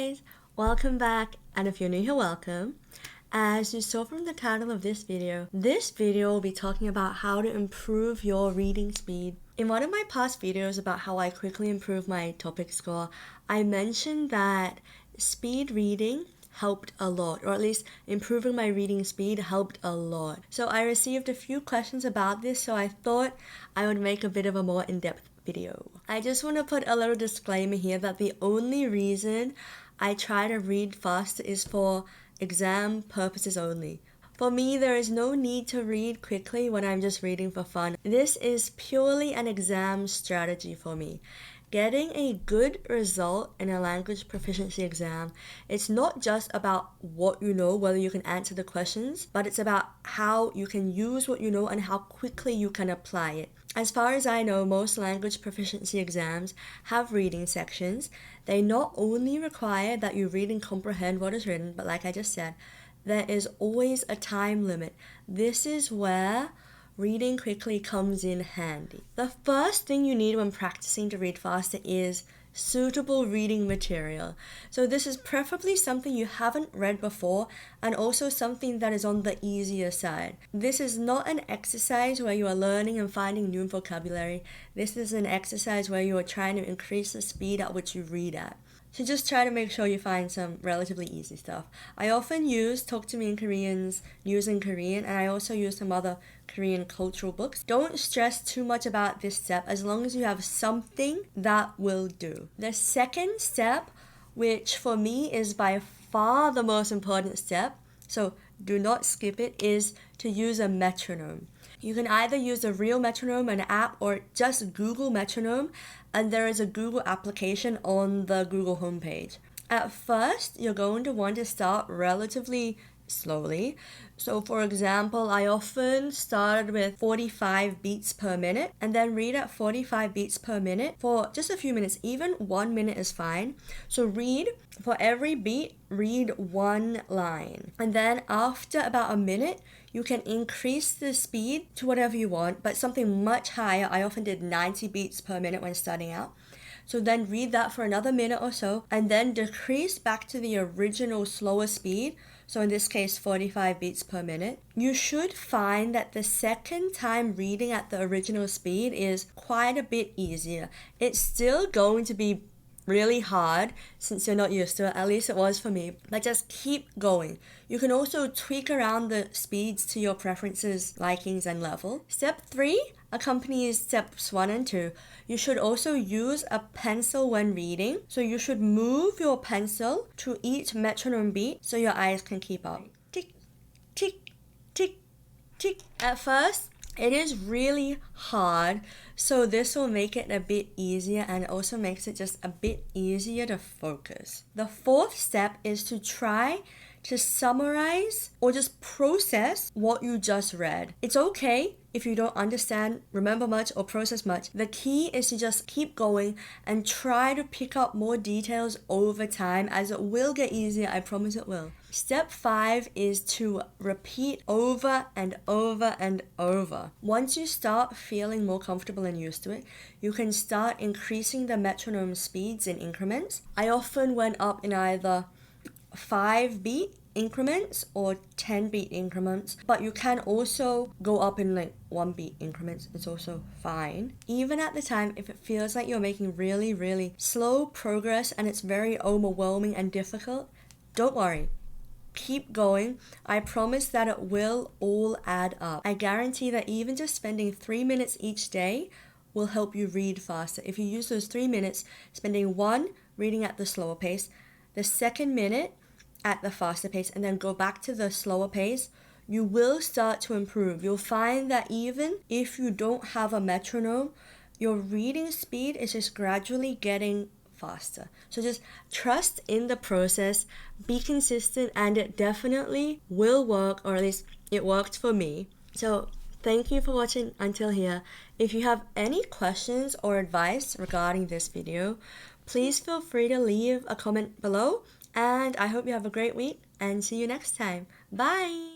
guys, welcome back, and if you're new here, welcome. As you saw from the title of this video will be talking about how to improve your reading speed. In one of my past videos about how I quickly improve my topic score, I mentioned that speed reading helped a lot, or at least improving my reading speed helped a lot. So I received a few questions about this, so I thought I would make a bit of a more in-depth video. I just want to put a little disclaimer here that the only reason I try to read faster is for exam purposes only. For me, there is no need to read quickly when I'm just reading for fun. This is purely an exam strategy for me. Getting a good result in a language proficiency exam, it's not just about what you know, whether you can answer the questions, but it's about how you can use what you know and how quickly you can apply it. As far as I know, most language proficiency exams have reading sections. They not only require that you read and comprehend what is written, but like I just said, there is always a time limit. This is where reading quickly comes in handy. The first thing you need when practicing to read faster is suitable reading material. So this is preferably something you haven't read before and also something that is on the easier side. This is not an exercise where you are learning and finding new vocabulary. This is an exercise where you are trying to increase the speed at which you read at. So just try to make sure you find some relatively easy stuff. I often use Talk to Me in Korean's News in Korean, and I also use some other Korean cultural books. Don't stress too much about this step as long as you have something that will do. The second step, which for me is by far the most important step, so do not skip it, is to use a metronome. You can either use a real metronome, an app, or just Google metronome, and there is a Google application on the Google homepage. At first, you're going to want to start relatively slowly. So for example, I often started with 45 beats per minute and then read at 45 beats per minute for just a few minutes. Even 1 minute is fine. So read, for every beat, read one line. And then after about a minute, you can increase the speed to whatever you want, but something much higher. I often did 90 beats per minute when starting out. So then read that for another minute or so and then decrease back to the original slower speed. So in this case, 45 beats per minute. You should find that the second time reading at the original speed is quite a bit easier. It's still going to be really hard since you're not used to it, at least it was for me, but just keep going. You can also tweak around the speeds to your preferences, likings, and level. Step 3 accompanies steps 1 and 2. You should also use a pencil when reading, so you should move your pencil to each metronome beat so your eyes can keep up. Tick, tick, tick, tick. At first, it is really hard, so this will make it a bit easier and also makes it just a bit easier to focus. The fourth step is to try to summarize or just process what you just read. It's okay if you don't understand, remember much, or process much. The key is to just keep going and try to pick up more details over time, as it will get easier, I promise it will. Step 5 is to repeat over and over and over. Once you start feeling more comfortable and used to it, you can start increasing the metronome speeds in increments. I often went up in either 5 beat increments or 10 beat increments, but you can also go up in like 1 beat increments. It's also fine. Even at the time, if it feels like you're making really slow progress and it's very overwhelming and difficult, don't worry. Keep going. I promise that it will all add up. I guarantee that even just spending 3 minutes each day will help you read faster. If you use those 3 minutes, spending 1 reading at the slower pace, the second minute at the faster pace, and then go back to the slower pace, you will start to improve. You'll find that even if you don't have a metronome, your reading speed is just gradually getting faster. So just trust in the process, be consistent, and it definitely will work, or at least it worked for me. So thank you for watching until here. If you have any questions or advice regarding this video, please feel free to leave a comment below. And I hope you have a great week and see you next time. Bye!